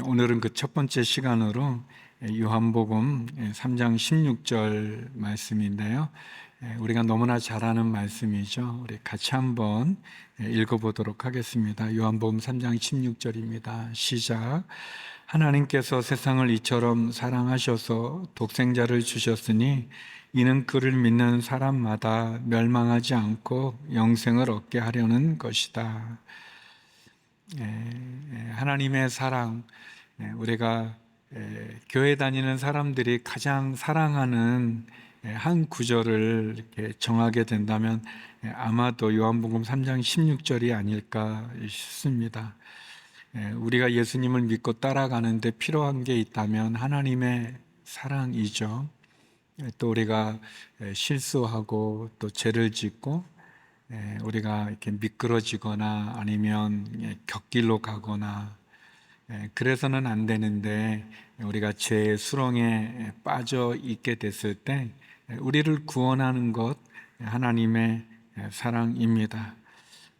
오늘은 그 첫 번째 시간으로 요한복음 3장 16절 말씀인데요. 우리가 너무나 잘 아는 말씀이죠. 우리 같이 한번 읽어보도록 하겠습니다. 요한복음 3장 16절입니다. 시작. 하나님께서 세상을 이처럼 사랑하셔서 독생자를 주셨으니 이는 그를 믿는 사람마다 멸망하지 않고 영생을 얻게 하려는 것이다. 하나님의 사랑, 우리가 교회 다니는 사람들이 가장 사랑하는 한 구절을 이렇게 정하게 된다면 아마도 요한복음 3장 16절이 아닐까 싶습니다. 우리가 예수님을 믿고 따라가는데 필요한 게 있다면 하나님의 사랑이죠. 또 우리가 실수하고 또 죄를 짓고 우리가 이렇게 미끄러지거나 아니면 곁길로 가거나 그래서는 안 되는데 우리가 죄의 수렁에 빠져 있게 됐을 때 우리를 구원하는 것 하나님의 사랑입니다.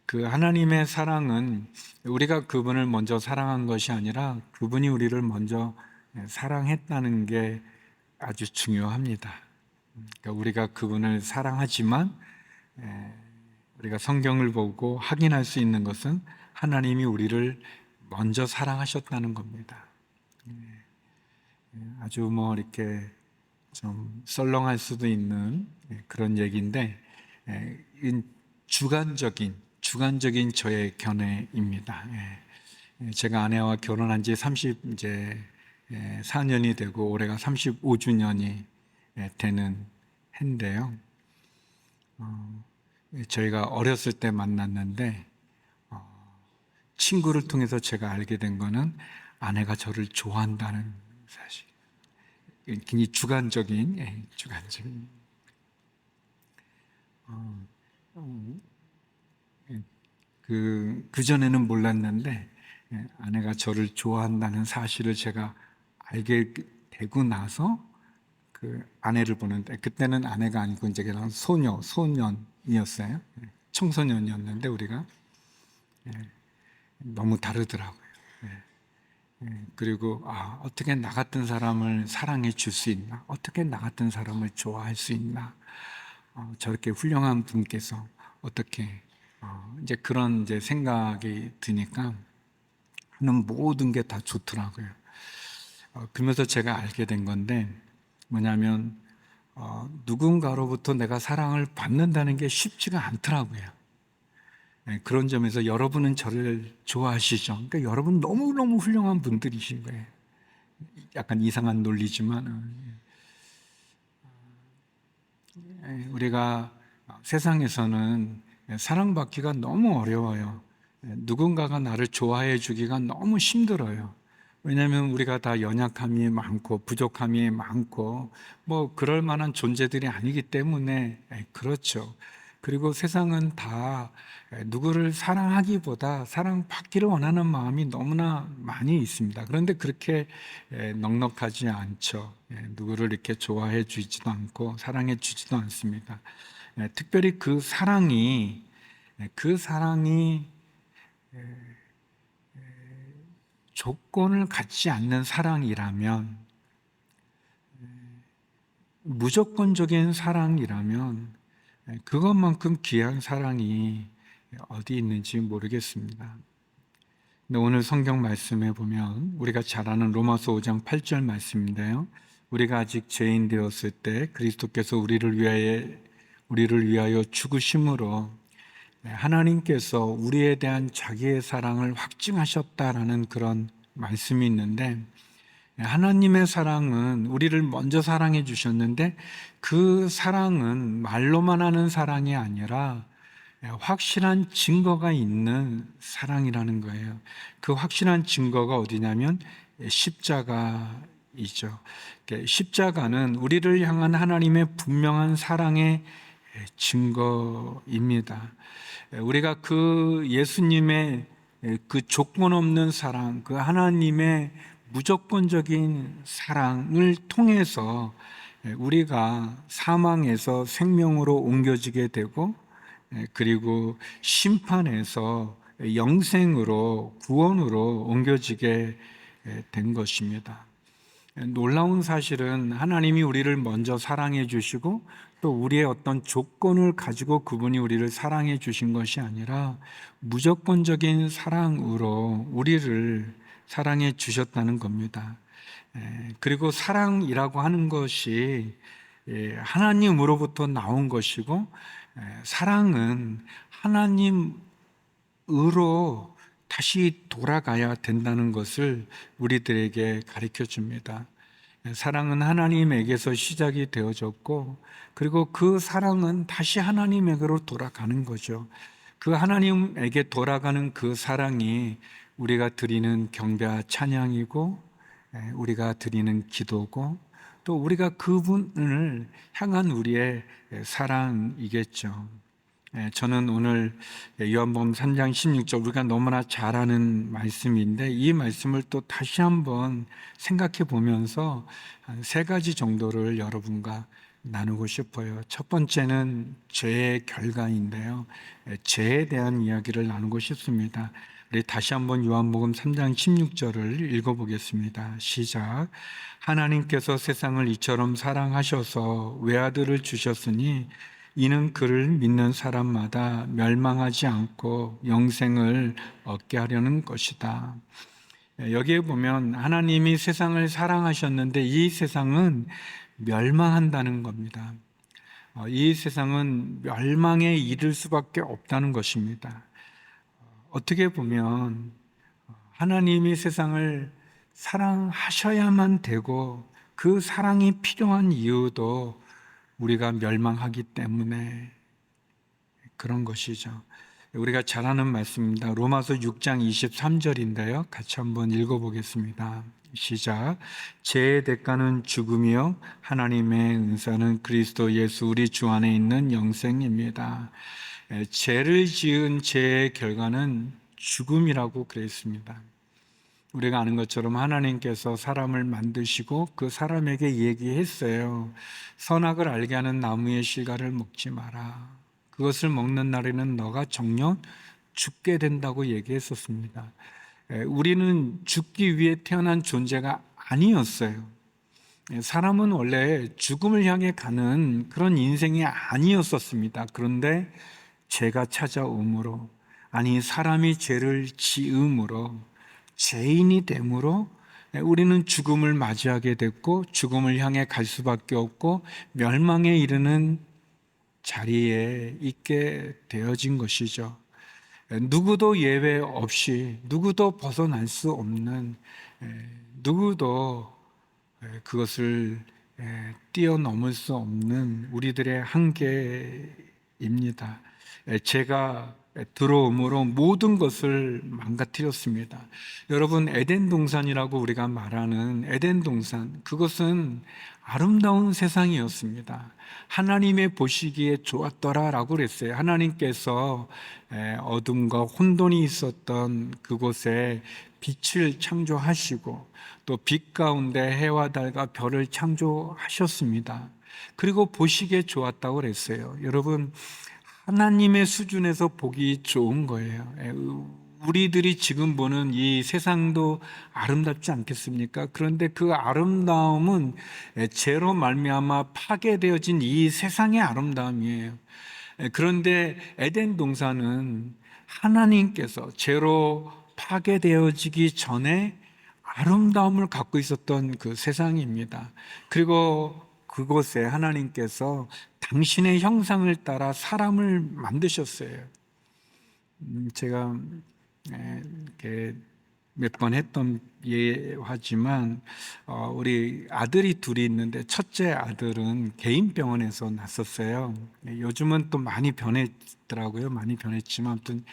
그 하나님의 사랑은 우리가 그분을 먼저 사랑한 것이 아니라 그분이 우리를 먼저 사랑했다는 게 아주 중요합니다. 그러니까 우리가 그분을 사랑하지만 우리가 성경을 보고 확인할 수 있는 것은 하나님이 우리를 먼저 사랑하셨다는 겁니다. 아주 이렇게 좀 썰렁할 수도 있는 그런 얘기인데 주관적인 저의 견해입니다. 제가 아내와 결혼한 지 34년이 되고 올해가 35주년이 되는 해인데요. 저희가 어렸을 때 만났는데 친구를 통해서 제가 알게 된 거는 아내가 저를 좋아한다는 사실. 굉장히 주관적인. 그전에는 몰랐는데 아내가 저를 좋아한다는 사실을 제가 알게 되고 나서 그 아내를 보는데 그때는 아내가 아니고 이제 그냥 소년이었어요. 청소년이었는데 우리가 너무 다르더라고요. 그리고 어떻게 나 같은 사람을 사랑해 줄 수 있나? 어떻게 나 같은 사람을 좋아할 수 있나? 저렇게 훌륭한 분께서 어떻게 이제 그런 이제 생각이 드니까 하는 모든 게 다 좋더라고요. 그러면서 제가 알게 된 건데 뭐냐면 누군가로부터 내가 사랑을 받는다는 게 쉽지가 않더라고요. 그런 점에서 여러분은 저를 좋아하시죠? 그러니까 여러분 너무너무 훌륭한 분들이신 거예요. 약간 이상한 논리지만 우리가 세상에서는 사랑받기가 너무 어려워요. 누군가가 나를 좋아해 주기가 너무 힘들어요. 왜냐하면 우리가 다 연약함이 많고 부족함이 많고 그럴 만한 존재들이 아니기 때문에 그렇죠. 그리고 세상은 다 누구를 사랑하기보다 사랑받기를 원하는 마음이 너무나 많이 있습니다. 그런데 그렇게 넉넉하지 않죠. 누구를 이렇게 좋아해 주지도 않고 사랑해 주지도 않습니다. 특별히 그 사랑이 조건을 갖지 않는 사랑이라면, 무조건적인 사랑이라면 그것만큼 귀한 사랑이 어디 있는지 모르겠습니다. 근데 오늘 성경 말씀에 보면 우리가 잘 아는 로마서 5장 8절 말씀인데요. 우리가 아직 죄인 되었을 때 그리스도께서 우리를 위하여 죽으심으로 하나님께서 우리에 대한 자기의 사랑을 확증하셨다라는 그런 말씀이 있는데, 하나님의 사랑은 우리를 먼저 사랑해 주셨는데 그 사랑은 말로만 하는 사랑이 아니라 확실한 증거가 있는 사랑이라는 거예요. 그 확실한 증거가 어디냐면 십자가이죠. 십자가는 우리를 향한 하나님의 분명한 사랑의 증거입니다. 우리가 그 예수님의 그 조건 없는 사랑, 그 하나님의 무조건적인 사랑을 통해서 우리가 사망에서 생명으로 옮겨지게 되고, 그리고 심판에서 영생으로, 구원으로 옮겨지게 된 것입니다. 놀라운 사실은 하나님이 우리를 먼저 사랑해 주시고 또 우리의 어떤 조건을 가지고 그분이 우리를 사랑해 주신 것이 아니라 무조건적인 사랑으로 우리를 사랑해 주셨다는 겁니다. 그리고 사랑이라고 하는 것이 하나님으로부터 나온 것이고, 사랑은 하나님으로 다시 돌아가야 된다는 것을 우리들에게 가르쳐 줍니다. 사랑은 하나님에게서 시작이 되어졌고, 그리고 그 사랑은 다시 하나님에게로 돌아가는 거죠. 그 하나님에게 돌아가는 그 사랑이 우리가 드리는 경배와 찬양이고, 우리가 드리는 기도고, 또 우리가 그분을 향한 우리의 사랑이겠죠. 저는 오늘 요한복음 3장 16절, 우리가 너무나 잘 아는 말씀인데 이 말씀을 또 다시 한번 생각해 보면서 한 세 가지 정도를 여러분과 나누고 싶어요. 첫 번째는 죄의 결과인데요, 죄에 대한 이야기를 나누고 싶습니다. 우리 다시 한번 요한복음 3장 16절을 읽어보겠습니다. 시작. 하나님께서 세상을 이처럼 사랑하셔서 외아들을 주셨으니 이는 그를 믿는 사람마다 멸망하지 않고 영생을 얻게 하려는 것이다. 여기에 보면 하나님이 세상을 사랑하셨는데 이 세상은 멸망한다는 겁니다. 이 세상은 멸망에 이를 수밖에 없다는 것입니다. 어떻게 보면 하나님이 세상을 사랑하셔야만 되고 그 사랑이 필요한 이유도 우리가 멸망하기 때문에 그런 것이죠. 우리가 잘 아는 말씀입니다. 로마서 6장 23절인데요. 같이 한번 읽어보겠습니다. 시작. 죄의 대가는 죽음이요 하나님의 은사는 그리스도 예수 우리 주 안에 있는 영생입니다. 죄를 지은 죄의 결과는 죽음이라고 그랬습니다. 우리가 아는 것처럼 하나님께서 사람을 만드시고 그 사람에게 얘기했어요. 선악을 알게 하는 나무의 실과를 먹지 마라. 그것을 먹는 날에는 너가 정녕 죽게 된다고 얘기했었습니다. 우리는 죽기 위해 태어난 존재가 아니었어요. 사람은 원래 죽음을 향해 가는 그런 인생이 아니었었습니다. 그런데 죄가 찾아옴으로, 아니 사람이 죄를 지음으로, 죄인이 됨으로 우리는 죽음을 맞이하게 됐고 죽음을 향해 갈 수밖에 없고 멸망에 이르는 자리에 있게 되어진 것이죠. 누구도 예외 없이, 누구도 벗어날 수 없는, 누구도 그것을 뛰어넘을 수 없는 우리들의 한계입니다. 죄가 들어옴으로 모든 것을 망가뜨렸습니다. 여러분, 에덴 동산이라고 우리가 말하는 에덴 동산, 그것은 아름다운 세상이었습니다. 하나님의 보시기에 좋았더라라고 그랬어요. 하나님께서 어둠과 혼돈이 있었던 그곳에 빛을 창조하시고 또 빛 가운데 해와 달과 별을 창조하셨습니다. 그리고 보시기에 좋았다고 그랬어요. 여러분, 하나님의 수준에서 보기 좋은 거예요. 우리들이 지금 보는 이 세상도 아름답지 않겠습니까? 그런데 그 아름다움은 죄로 말미암아 파괴되어진 이 세상의 아름다움이에요. 그런데 에덴 동산은 하나님께서 죄로 파괴되어지기 전에 아름다움을 갖고 있었던 그 세상입니다. 그리고 그곳에 하나님께서 당신의 형상을 따라 사람을 만드셨어요. 제가 이렇게 몇 번 했던 예화지만 우리 아들이 둘이 있는데 첫째 아들은 개인병원에서 낳았었어요. 요즘은 또 많이 변했더라고요. 많이 변했지만 아무튼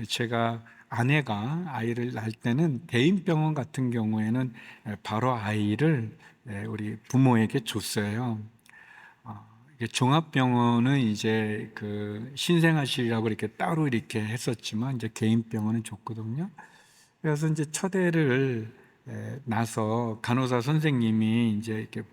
제가 아내가 아이를 낳을 때는 개인병원 같은 경우에는 바로 아이를 우리 부모에게 줬어요. 종합병원은 이제 그 신생아실이라고 이렇게 따로 이렇게 했었지만 이제 개인병원은 줬거든요. 그래서 이제 첫애를 낳아서 간호사 선생님이 이제 이렇게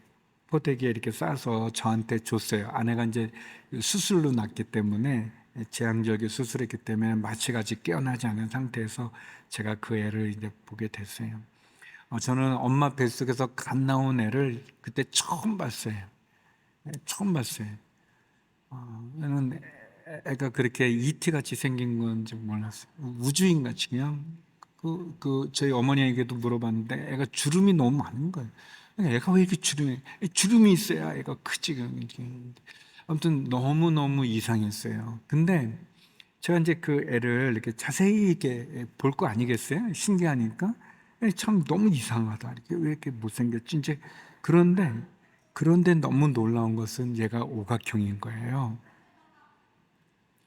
포대기에 이렇게 싸서 저한테 줬어요. 아내가 이제 수술로 낳기 때문에 제왕절개 수술했기 때문에 마취가 아직 깨어나지 않은 상태에서 제가 그 애를 이제 보게 됐어요. 저는 엄마 뱃속에서 갓 나온 애를 그때 처음 봤어요. 처음 봤어요. 저는 애가 그렇게 이티 같이 생긴 건지 몰랐어요. 우주인 같이 그냥 저희 어머니에게도 물어봤는데 애가 주름이 너무 많은 거예요. 애가 왜 이렇게 주름이 있어야 애가 크지. 아무튼 너무너무 이상했어요. 근데 제가 이제 그 애를 이렇게 자세히 이렇게 볼 거 아니겠어요? 신기하니까. 참 너무 이상하다. 이렇게 왜 이렇게 못생겼지? 이제 그런데 너무 놀라운 것은 얘가 오각형인 거예요.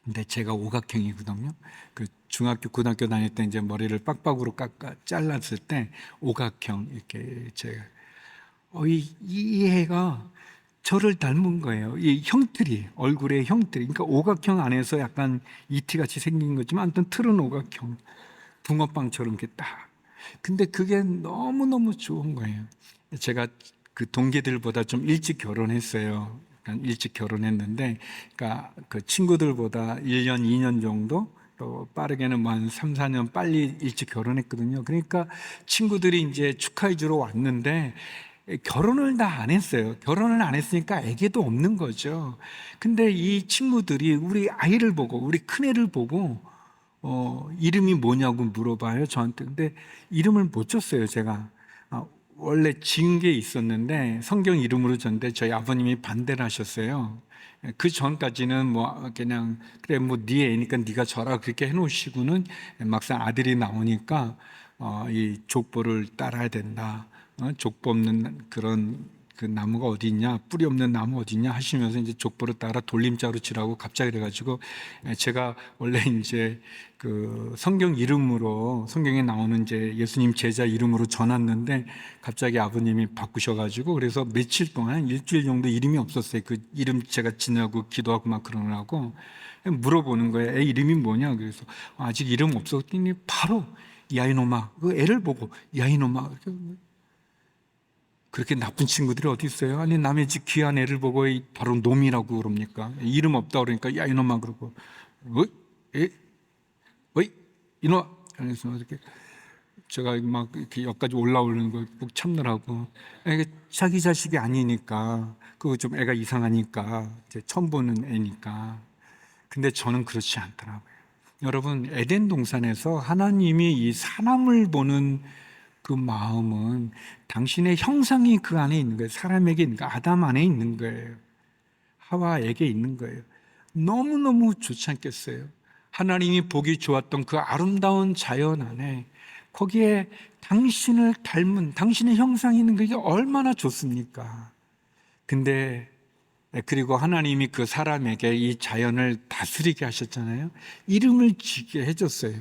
근데 제가 오각형이거든요. 그 중학교, 고등학교 다닐 때 이제 머리를 빡빡으로 잘랐을 때 오각형 이렇게 제가 이 애가 저를 닮은 거예요. 이 형틀이, 얼굴의 형틀이. 그러니까 오각형 안에서 약간 이티 같이 생긴 거지만 아무튼 틀은 오각형. 붕어빵처럼 이렇게 딱. 근데 그게 너무너무 좋은 거예요. 제가 그 동기들보다 좀 일찍 결혼했어요. 그러니까 일찍 결혼했는데, 그러니까 그 친구들보다 1년, 2년 정도 또 빠르게는 뭐 한 3, 4년 빨리 일찍 결혼했거든요. 그러니까 친구들이 이제 축하해 주러 왔는데 결혼을 다 안 했어요. 결혼을 안 했으니까 애기도 없는 거죠. 근데 이 친구들이 우리 아이를 보고, 우리 큰애를 보고 이름이 뭐냐고 물어봐요, 저한테. 근데 이름을 못 줬어요, 제가. 원래 지은 게 있었는데, 성경 이름으로 줬는데, 저희 아버님이 반대를 하셨어요. 그 전까지는 뭐, 그냥, 그래, 뭐, 네 애니까 네가 져라. 그렇게 해놓으시고는 막상 아들이 나오니까, 이 족보를 따라야 된다. 족보 없는 그런 그 나무가 어디 있냐, 뿌리 없는 나무 어디 있냐 하시면서 이제 족보를 따라 돌림자로 치라고 갑자기 그래가지고 제가 원래 이제 그 성경 이름으로 성경에 나오는 이제 예수님 제자 이름으로 전했는데 갑자기 아버님이 바꾸셔가지고 그래서 며칠 동안 일주일 정도 이름이 없었어요. 그 이름 제가 지나고 기도하고 막 그러느라고 물어보는 거예요. 애 이름이 뭐냐? 그래서 아직 이름 없었더니 바로 야이노마, 그 애를 보고 야이노마. 그렇게 나쁜 친구들이 어디 있어요? 아니 남의 집 귀한 애를 보고 바로 놈이라고 그럽니까? 이름 없다 그러니까 야 이놈아 그러고 어이 이놈아 그래서 이렇게 제가 막 이렇게 여기까지 올라오는 걸 꼭 참느라고 이게 자기 자식이 아니니까 그거 좀 애가 이상하니까 이제 처음 보는 애니까 근데 저는 그렇지 않더라고요. 여러분 에덴 동산에서 하나님이 이 사람을 보는 그 마음은 당신의 형상이 그 안에 있는 거예요. 사람에게 있는 거예요. 아담 안에 있는 거예요. 하와에게 있는 거예요. 너무너무 좋지 않겠어요? 하나님이 보기 좋았던 그 아름다운 자연 안에 거기에 당신을 닮은 당신의 형상이 있는 게 얼마나 좋습니까? 근데 그리고 하나님이 그 사람에게 이 자연을 다스리게 하셨잖아요. 이름을 지게 해줬어요.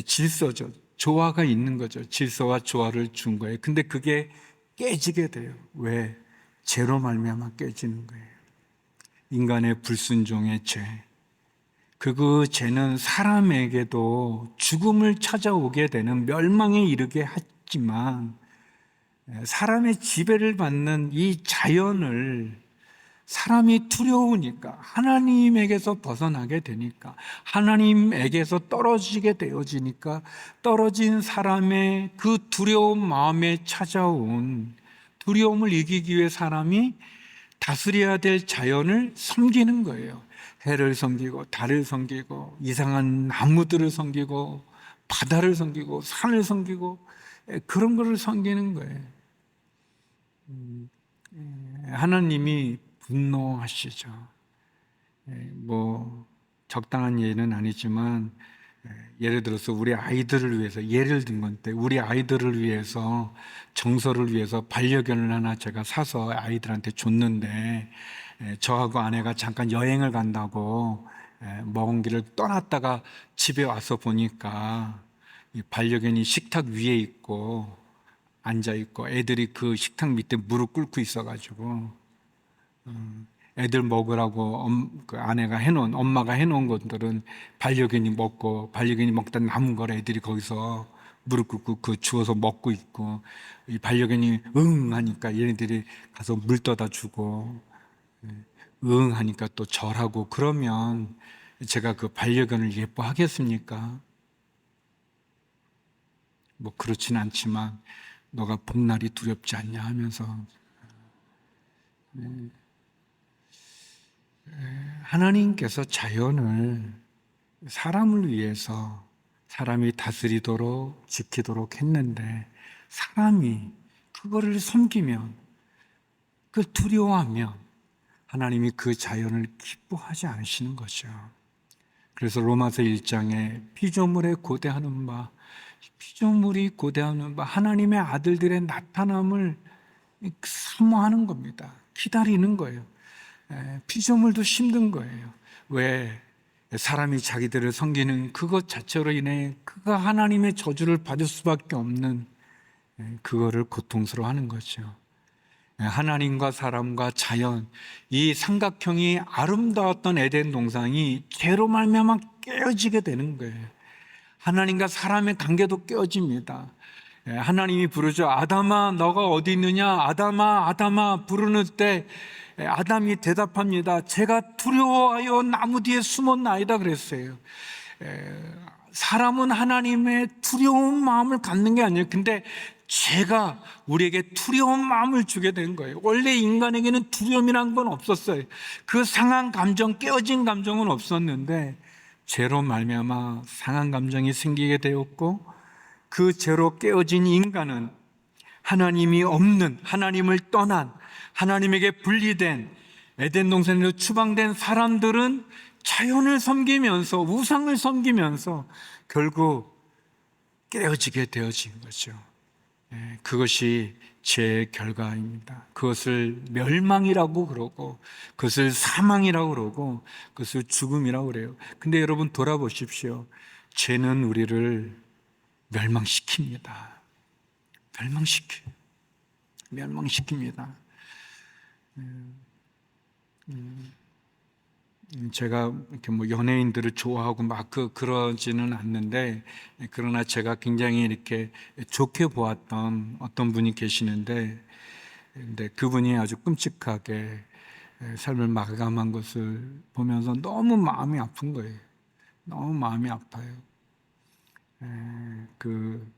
질서죠. 조화가 있는 거죠. 질서와 조화를 준 거예요. 근데 그게 깨지게 돼요. 왜? 죄로 말미암아 깨지는 거예요. 인간의 불순종의 죄. 그 죄는 사람에게도 죽음을 찾아오게 되는 멸망에 이르게 하지만 사람의 지배를 받는 이 자연을 사람이 두려우니까 하나님에게서 벗어나게 되니까 하나님에게서 떨어지게 되어지니까 떨어진 사람의 그 두려운 마음에 찾아온 두려움을 이기기 위해 사람이 다스려야 될 자연을 섬기는 거예요. 해를 섬기고 달을 섬기고 이상한 나무들을 섬기고 바다를 섬기고 산을 섬기고 그런 거를 섬기는 거예요. 하나님이 분노하시죠. 뭐 적당한 예는 아니지만 예를 들어서 우리 아이들을 위해서 예를 든 건데 우리 아이들을 위해서 정서를 위해서 반려견을 하나 제가 사서 아이들한테 줬는데 저하고 아내가 잠깐 여행을 간다고 먼 길을 떠났다가 집에 와서 보니까 이 반려견이 식탁 위에 있고 앉아 있고 애들이 그 식탁 밑에 무릎 꿇고 있어가지고 애들 먹으라고 그 아내가 해놓은 엄마가 해놓은 것들은 반려견이 먹고 반려견이 먹다 남은 걸 애들이 거기서 무릎 꿇고 그 주워서 먹고 있고 이 반려견이 응 하니까 얘네들이 가서 물 떠다 주고 응 하니까 또 절하고 그러면 제가 그 반려견을 예뻐하겠습니까? 뭐 그렇진 않지만 너가 복날이 두렵지 않냐 하면서 하나님께서 자연을 사람을 위해서 사람이 다스리도록 지키도록 했는데 사람이 그거를 섬기면 그걸 두려워하면 하나님이 그 자연을 기뻐하지 않으시는 거죠. 그래서 로마서 1장에 피조물의 고대하는 바, 피조물이 고대하는 바 하나님의 아들들의 나타남을 사모하는 겁니다. 기다리는 거예요. 피조물도 힘든 거예요. 왜? 사람이 자기들을 섬기는 그것 자체로 인해 그가 하나님의 저주를 받을 수밖에 없는 그거를 고통스러워하는 거죠. 하나님과 사람과 자연, 이 삼각형이 아름다웠던 에덴 동산이 죄로 말미암아 깨어지게 되는 거예요. 하나님과 사람의 관계도 깨어집니다. 하나님이 부르죠. 아담아, 너가 어디 있느냐? 아담아, 아담아 부르는 때 아담이 대답합니다. 제가 두려워하여 나무 뒤에 숨었나이다 그랬어요. 사람은 하나님의 두려운 마음을 갖는 게 아니에요. 근데 죄가 우리에게 두려운 마음을 주게 된 거예요. 원래 인간에게는 두려움이란 건 없었어요. 그 상한 감정, 깨어진 감정은 없었는데 죄로 말미암아 상한 감정이 생기게 되었고 그 죄로 깨어진 인간은 하나님이 없는, 하나님을 떠난, 하나님에게 분리된 에덴 동산으로 추방된 사람들은 자연을 섬기면서 우상을 섬기면서 결국 깨어지게 되어진 거죠. 그것이 죄의 결과입니다. 그것을 멸망이라고 그러고 그것을 사망이라고 그러고 그것을 죽음이라고 그래요. 근데 여러분 돌아보십시오. 죄는 우리를 멸망시킵니다. 멸망시킵니다. 제가 이렇게 뭐 연예인들을 좋아하고 막 그러지는 않는데, 그러나 제가 굉장히 이렇게 좋게 보았던 어떤 분이 계시는데, 근데 그분이 아주 끔찍하게 삶을 마감한 것을 보면서 너무 마음이 아픈 거예요. 너무 마음이 아파요. 그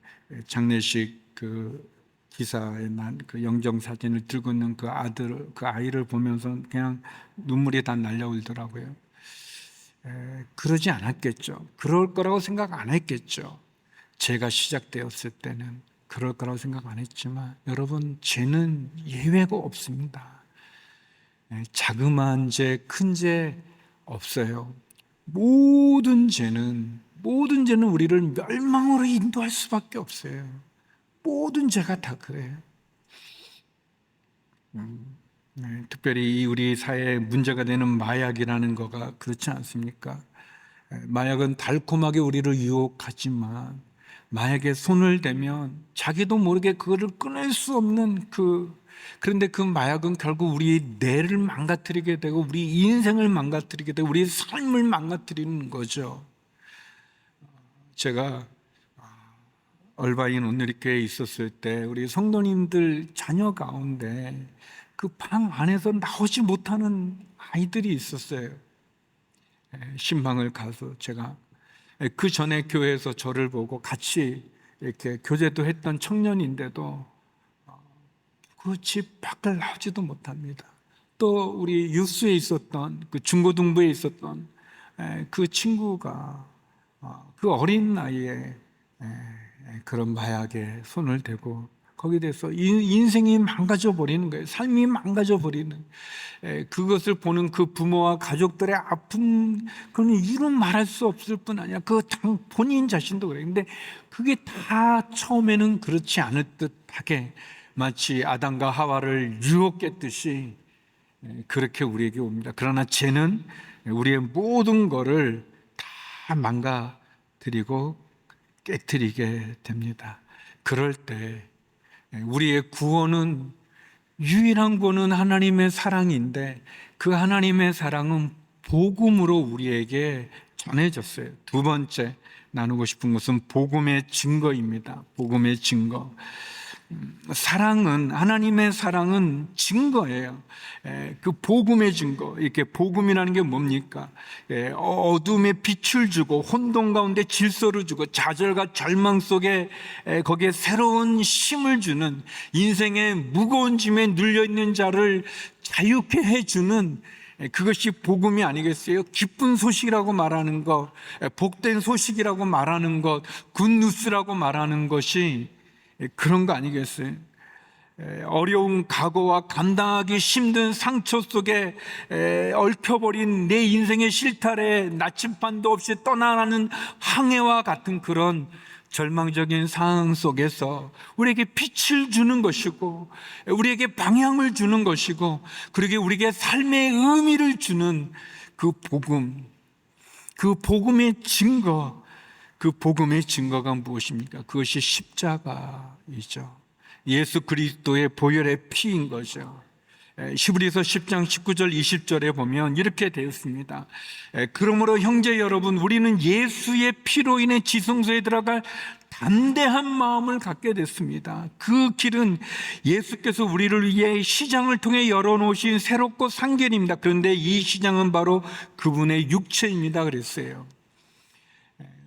장례식 그 기사에 난 그 영정 사진을 들고 있는 그 아이를 보면서 그냥 눈물이 다 날려오더라고요. 그러지 않았겠죠. 그럴 거라고 생각 안 했겠죠. 죄가 시작되었을 때는 그럴 거라고 생각 안 했지만 여러분, 죄는 예외가 없습니다. 자그마한 죄, 큰 죄 없어요. 모든 죄는 우리를 멸망으로 인도할 수밖에 없어요. 모든 죄가 다 그래요. 특별히 우리 사회에 문제가 되는 마약이라는 거가 그렇지 않습니까? 마약은 달콤하게 우리를 유혹하지만 마약에 손을 대면 자기도 모르게 그거를 끊을 수 없는 그런데 그 마약은 결국 우리 뇌를 망가뜨리게 되고 우리 인생을 망가뜨리게 되고 우리 삶을 망가뜨리는 거죠. 제가 얼바인 온누리교회에 있었을 때 우리 성도님들 자녀 가운데 그 방 안에서 나오지 못하는 아이들이 있었어요. 신방을 가서 제가 그 전에 교회에서 저를 보고 같이 이렇게 교제도 했던 청년인데도 그 집 밖을 나오지도 못합니다. 또 우리 유스에 있었던 그 중고등부에 있었던 그 친구가 그 어린 나이에 그런 마약에 손을 대고 거기에 대해서 인생이 망가져 버리는 거예요. 삶이 망가져 버리는 그것을 보는 그 부모와 가족들의 아픔, 그건 이루 말할 수 없을 뿐 아니라 그 본인 자신도 그래요. 근데 그게 다 처음에는 그렇지 않을 듯하게 마치 아담과 하와를 유혹했듯이 그렇게 우리에게 옵니다. 그러나 죄는 우리의 모든 것을 다 망가뜨리고 깨뜨리게 됩니다. 그럴 때 우리의 구원은, 유일한 구원은 하나님의 사랑인데 그 하나님의 사랑은 복음으로 우리에게 전해졌어요. 두 번째 나누고 싶은 것은 복음의 증거입니다. 복음의 증거. 사랑은, 하나님의 사랑은 증거예요. 그 복음의 증거. 이렇게 복음이라는 게 뭡니까? 어둠에 빛을 주고 혼돈 가운데 질서를 주고 좌절과 절망 속에 거기에 새로운 힘을 주는, 인생의 무거운 짐에 눌려있는 자를 자유케 해주는, 그것이 복음이 아니겠어요? 기쁜 소식이라고 말하는 것, 복된 소식이라고 말하는 것, 굿뉴스라고 말하는 것이 그런 거 아니겠어요? 어려운 각오와 감당하기 힘든 상처 속에 얽혀버린 내 인생의 실타래, 나침반도 없이 떠나가는 항해와 같은 그런 절망적인 상황 속에서 우리에게 빛을 주는 것이고, 우리에게 방향을 주는 것이고, 그리고 우리에게 삶의 의미를 주는 그 복음, 그 복음의 증거, 그 복음의 증거가 무엇입니까? 그것이 십자가이죠. 예수 그리스도의 보혈의 피인 거죠. 히브리서 10장 19절 20절에 보면 이렇게 되어 있습니다. 그러므로 형제 여러분, 우리는 예수의 피로 인해 지성소에 들어갈 담대한 마음을 갖게 됐습니다. 그 길은 예수께서 우리를 위해 시장을 통해 열어놓으신 새롭고 산 길입니다. 그런데 이 시장은 바로 그분의 육체입니다 그랬어요.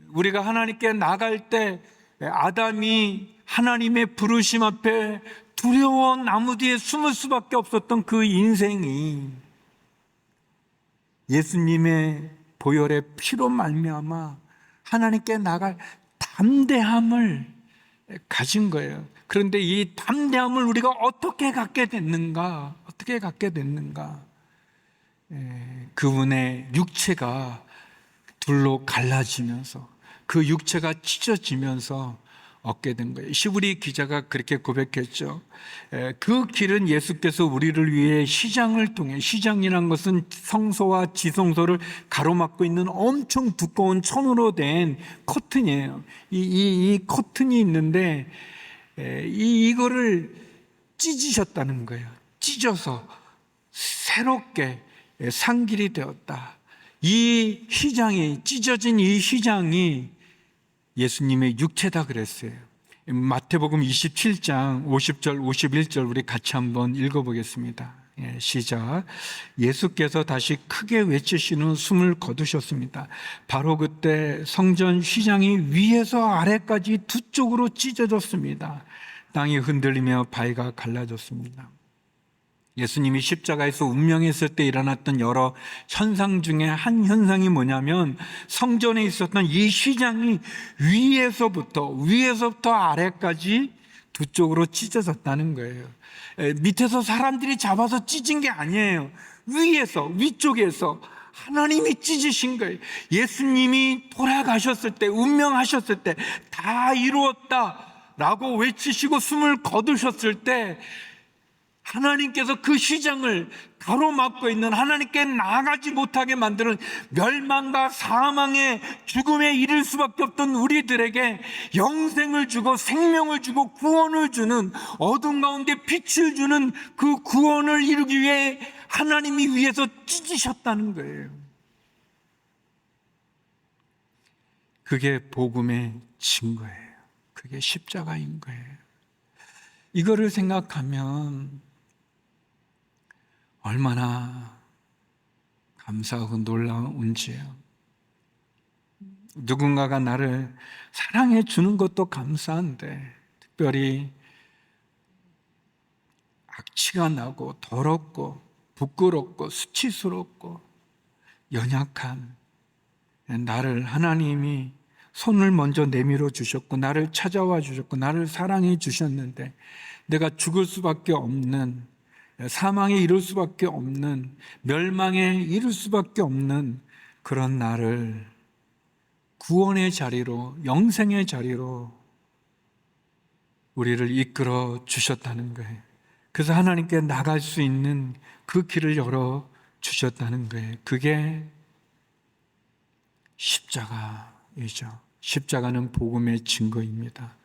우리가 하나님께 나갈 때 아담이 하나님의 부르심 앞에 두려워 나무 뒤에 숨을 수밖에 없었던 그 인생이 예수님의 보혈의 피로 말미암아 하나님께 나갈 담대함을 가진 거예요. 그런데 이 담대함을 우리가 어떻게 갖게 됐는가? 어떻게 갖게 됐는가? 그분의 육체가 둘로 갈라지면서, 그 육체가 찢어지면서 얻게 된 거예요. 히브리 기자가 그렇게 고백했죠. 그 길은 예수께서 우리를 위해 시장을 통해, 시장이란 것은 성소와 지성소를 가로막고 있는 엄청 두꺼운 천으로 된 커튼이에요. 이 커튼이 있는데 이거를 찢으셨다는 거예요. 찢어서 새롭게 상길이 되었다. 이 휘장이, 찢어진 이 휘장이 예수님의 육체다 그랬어요. 마태복음 27장 50절 51절 우리 같이 한번 읽어보겠습니다. 시작. 예수께서 다시 크게 외치시는 숨을 거두셨습니다. 바로 그때 성전 휘장이 위에서 아래까지 두 쪽으로 찢어졌습니다. 땅이 흔들리며 바위가 갈라졌습니다. 예수님이 십자가에서 운명했을 때 일어났던 여러 현상 중에 한 현상이 뭐냐면, 성전에 있었던 이 휘장이 위에서부터 아래까지 두 쪽으로 찢어졌다는 거예요. 밑에서 사람들이 잡아서 찢은 게 아니에요. 위쪽에서 하나님이 찢으신 거예요. 예수님이 돌아가셨을 때, 운명하셨을 때 다 이루었다라고 외치시고 숨을 거두셨을 때 하나님께서 그 휘장을 가로막고 있는, 하나님께 나아가지 못하게 만드는 멸망과 사망의 죽음에 이를 수밖에 없던 우리들에게 영생을 주고 생명을 주고 구원을 주는, 어둠 가운데 빛을 주는 그 구원을 이루기 위해 하나님이 위에서 찢으셨다는 거예요. 그게 복음의 증거예요. 그게 십자가인 거예요. 이거를 생각하면 얼마나 감사하고 놀라운지요. 누군가가 나를 사랑해 주는 것도 감사한데, 특별히 악취가 나고 더럽고 부끄럽고 수치스럽고 연약한 나를 하나님이 손을 먼저 내밀어 주셨고 나를 찾아와 주셨고 나를 사랑해 주셨는데, 내가 죽을 수밖에 없는, 사망에 이를 수밖에 없는, 멸망에 이를 수밖에 없는 그런 나를 구원의 자리로, 영생의 자리로 우리를 이끌어 주셨다는 거예요. 그래서 하나님께 나갈 수 있는 그 길을 열어 주셨다는 거예요. 그게 십자가이죠. 십자가는 복음의 증거입니다.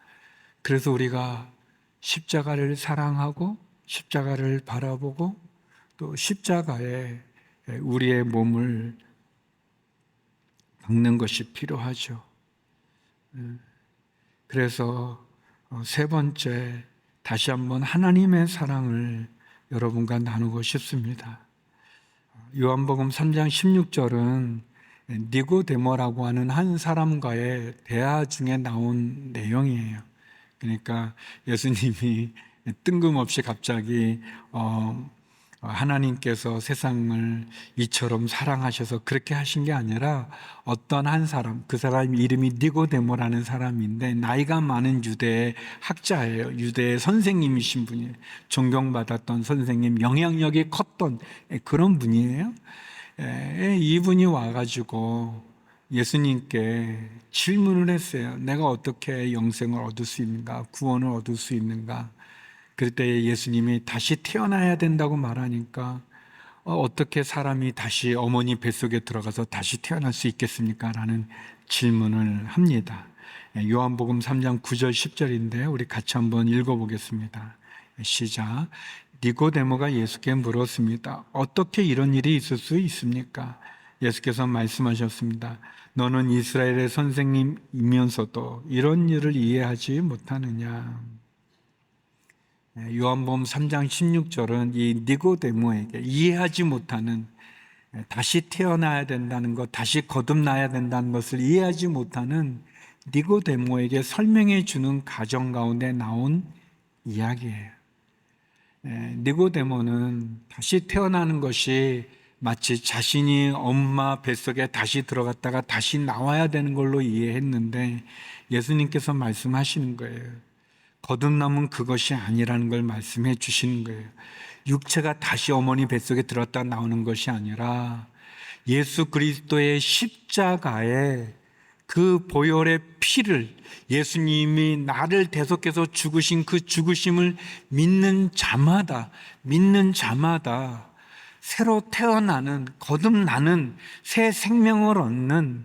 그래서 우리가 십자가를 사랑하고 십자가를 바라보고 또 십자가에 우리의 몸을 박는 것이 필요하죠. 그래서 세 번째, 다시 한번 하나님의 사랑을 여러분과 나누고 싶습니다. 요한복음 3장 16절은 니고데모라고 하는 한 사람과의 대화 중에 나온 내용이에요. 그러니까 예수님이 뜬금없이 갑자기 하나님께서 세상을 이처럼 사랑하셔서 그렇게 하신 게 아니라 어떤 한 사람, 그 사람 이름이 니고데모라는 사람인데 나이가 많은 유대의 학자예요. 유대의 선생님이신 분이에요. 존경받았던 선생님, 영향력이 컸던 그런 분이에요. 이분이 와가지고 예수님께 질문을 했어요. 내가 어떻게 영생을 얻을 수 있는가? 구원을 얻을 수 있는가? 그럴 때 예수님이 다시 태어나야 된다고 말하니까 어떻게 사람이 다시 어머니 뱃속에 들어가서 다시 태어날 수 있겠습니까? 라는 질문을 합니다. 요한복음 3장 9절 10절인데 우리 같이 한번 읽어보겠습니다. 시작. 니고데모가 예수께 물었습니다. 어떻게 이런 일이 있을 수 있습니까? 예수께서 말씀하셨습니다. 너는 이스라엘의 선생님이면서도 이런 일을 이해하지 못하느냐? 요한복음 3장 16절은 이 니고데모에게 이해하지 못하는, 다시 태어나야 된다는 것, 다시 거듭나야 된다는 것을 이해하지 못하는 니고데모에게 설명해 주는 가정 가운데 나온 이야기예요. 니고데모는 다시 태어나는 것이 마치 자신이 엄마 뱃속에 다시 들어갔다가 다시 나와야 되는 걸로 이해했는데 예수님께서 말씀하시는 거예요. 거듭남은 그것이 아니라는 걸 말씀해 주시는 거예요. 육체가 다시 어머니 뱃속에 들었다 나오는 것이 아니라 예수 그리스도의 십자가에 그 보혈의 피를, 예수님이 나를 대속해서 죽으신 그 죽으심을 믿는 자마다 새로 태어나는, 거듭나는 새 생명을 얻는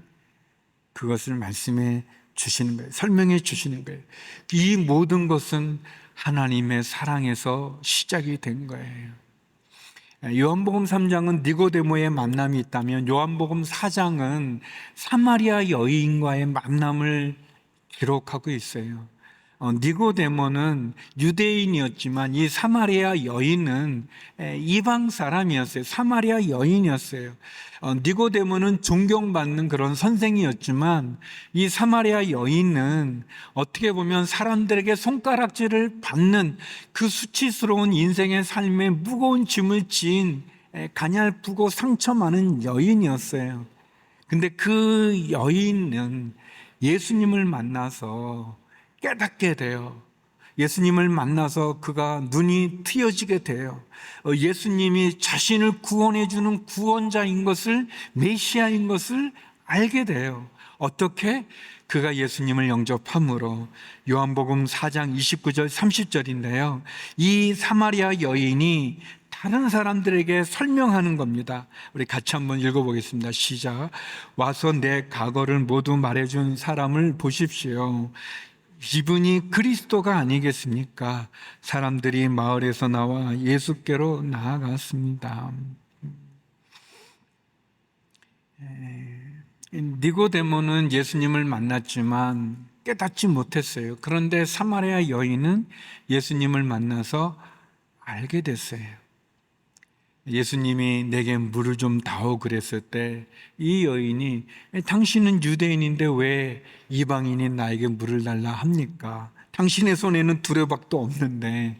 그것을 말씀해 주시는 거예요. 설명해 주시는 거예요. 이 모든 것은 하나님의 사랑에서 시작이 된 거예요. 요한복음 3장은 니고데모의 만남이 있다면 요한복음 4장은 사마리아 여인과의 만남을 기록하고 있어요. 니고데모는 유대인이었지만 이 사마리아 여인은 이방 사람이었어요. 사마리아 여인이었어요. 니고데모는 존경받는 그런 선생이었지만 이 사마리아 여인은 어떻게 보면 사람들에게 손가락질을 받는 그 수치스러운 인생의 삶에 무거운 짐을 지은 가냘프고 상처 많은 여인이었어요. 근데 그 여인은 예수님을 만나서 깨닫게 돼요. 예수님을 만나서 그가 눈이 트여지게 돼요. 예수님이 자신을 구원해 주는 구원자인 것을, 메시아인 것을 알게 돼요. 어떻게? 그가 예수님을 영접함으로. 요한복음 4장 29절 30절인데요. 이 사마리아 여인이 다른 사람들에게 설명하는 겁니다. 우리 같이 한번 읽어보겠습니다. 시작. 와서 내 과거를 모두 말해준 사람을 보십시오. 이분이 그리스도가 아니겠습니까? 사람들이 마을에서 나와 예수께로 나아갔습니다. 니고데모는 예수님을 만났지만 깨닫지 못했어요. 그런데 사마리아 여인은 예수님을 만나서 알게 됐어요. 예수님이 내게 물을 좀 다오 그랬을 때 이 여인이 당신은 유대인인데 왜 이방인이 나에게 물을 달라 합니까? 당신의 손에는 두레박도 없는데.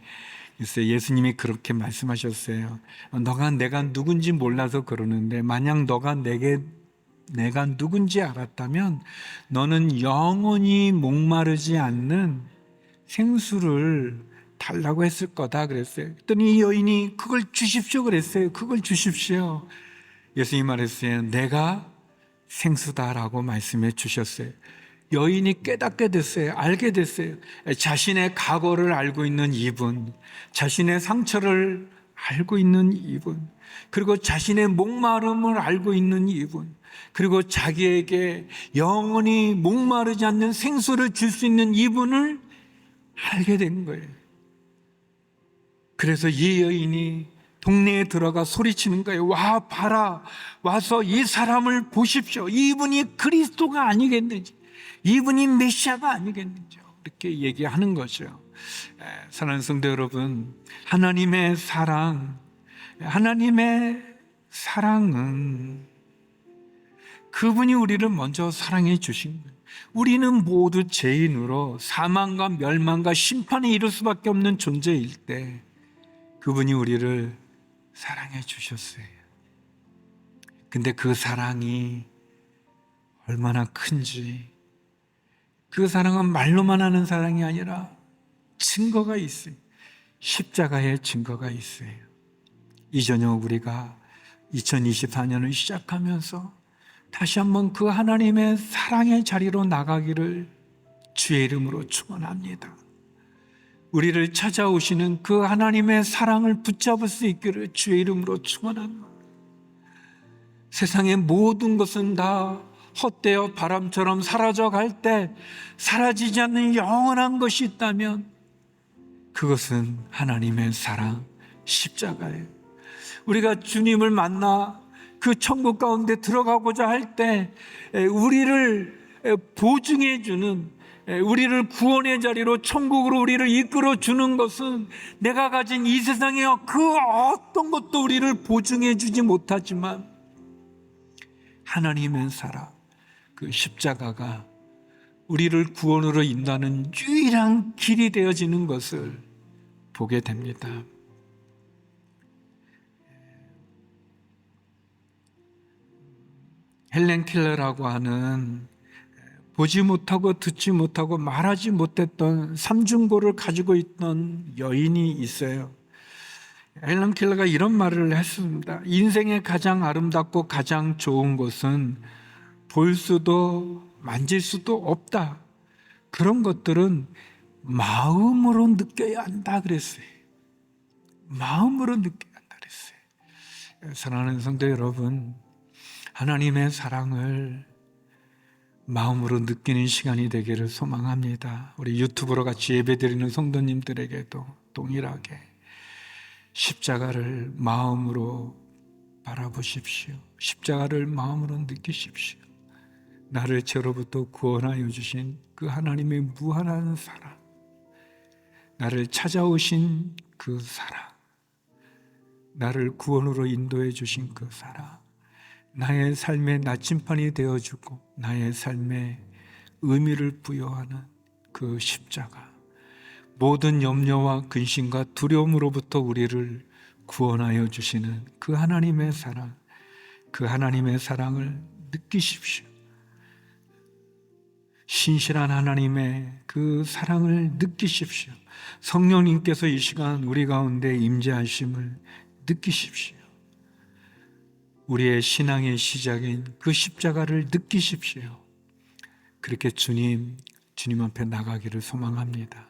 그래서 예수님이 그렇게 말씀하셨어요. 너가 내가 누군지 몰라서 그러는데 만약 너가 내가 누군지 알았다면 너는 영원히 목마르지 않는 생수를 달라고 했을 거다 그랬어요. 그랬더니 이 여인이 그걸 주십시오 그랬어요. 그걸 주십시오. 예수님이 말했어요. 내가 생수다라고 말씀해 주셨어요. 여인이 깨닫게 됐어요. 알게 됐어요. 자신의 과거를 알고 있는 이분, 자신의 상처를 알고 있는 이분, 그리고 자신의 목마름을 알고 있는 이분, 그리고 자기에게 영원히 목마르지 않는 생수를 줄 수 있는 이분을 알게 된 거예요. 그래서 이 여인이 동네에 들어가 소리치는 거예요. 와 봐라, 와서 이 사람을 보십시오. 이분이 그리스도가 아니겠는지, 이분이 메시아가 아니겠는지 이렇게 얘기하는 거죠. 사랑하는 성도 여러분, 하나님의 사랑은 그분이 우리를 먼저 사랑해 주신 거예요. 우리는 모두 죄인으로 사망과 멸망과 심판에 이를 수밖에 없는 존재일 때 그분이 우리를 사랑해 주셨어요. 근데 그 사랑이 얼마나 큰지, 그 사랑은 말로만 하는 사랑이 아니라 증거가 있어요. 십자가의 증거가 있어요. 이 저녁 우리가 2024년을 시작하면서 다시 한번 그 하나님의 사랑의 자리로 나가기를 주의 이름으로 축원합니다. 우리를 찾아오시는 그 하나님의 사랑을 붙잡을 수 있기를 주의 이름으로 축원합니다. 세상의 모든 것은 다 헛되어 바람처럼 사라져 갈 때 사라지지 않는 영원한 것이 있다면 그것은 하나님의 사랑, 십자가예요. 우리가 주님을 만나 그 천국 가운데 들어가고자 할 때 우리를 보증해 주는, 우리를 구원의 자리로 천국으로 우리를 이끌어 주는 것은 내가 가진 이 세상의 그 어떤 것도 우리를 보증해 주지 못하지만 하나님의 사랑, 그 십자가가 우리를 구원으로 인도하는 유일한 길이 되어지는 것을 보게 됩니다. 헬렌 켈러라고 하는 보지 못하고 듣지 못하고 말하지 못했던 삼중고를 가지고 있던 여인이 있어요. 헬렌 켈러가 이런 말을 했습니다. 인생의 가장 아름답고 가장 좋은 것은 볼 수도 만질 수도 없다. 그런 것들은 마음으로 느껴야 한다 그랬어요. 마음으로 느껴야 한다 그랬어요. 사랑하는 성도 여러분, 하나님의 사랑을 마음으로 느끼는 시간이 되기를 소망합니다. 우리 유튜브로 같이 예배드리는 성도님들에게도 동일하게 십자가를 마음으로 바라보십시오. 십자가를 마음으로 느끼십시오. 나를 죄로부터 구원하여 주신 그 하나님의 무한한 사랑, 나를 찾아오신 그 사랑, 나를 구원으로 인도해 주신 그 사랑, 나의 삶의 나침판이 되어주고 나의 삶에 의미를 부여하는 그 십자가, 모든 염려와 근심과 두려움으로부터 우리를 구원하여 주시는 그 하나님의 사랑, 그 하나님의 사랑을 느끼십시오. 신실한 하나님의 그 사랑을 느끼십시오. 성령님께서 이 시간 우리 가운데 임재하심을 느끼십시오. 우리의 신앙의 시작인 그 십자가를 느끼십시오. 그렇게 주님 앞에 나가기를 소망합니다.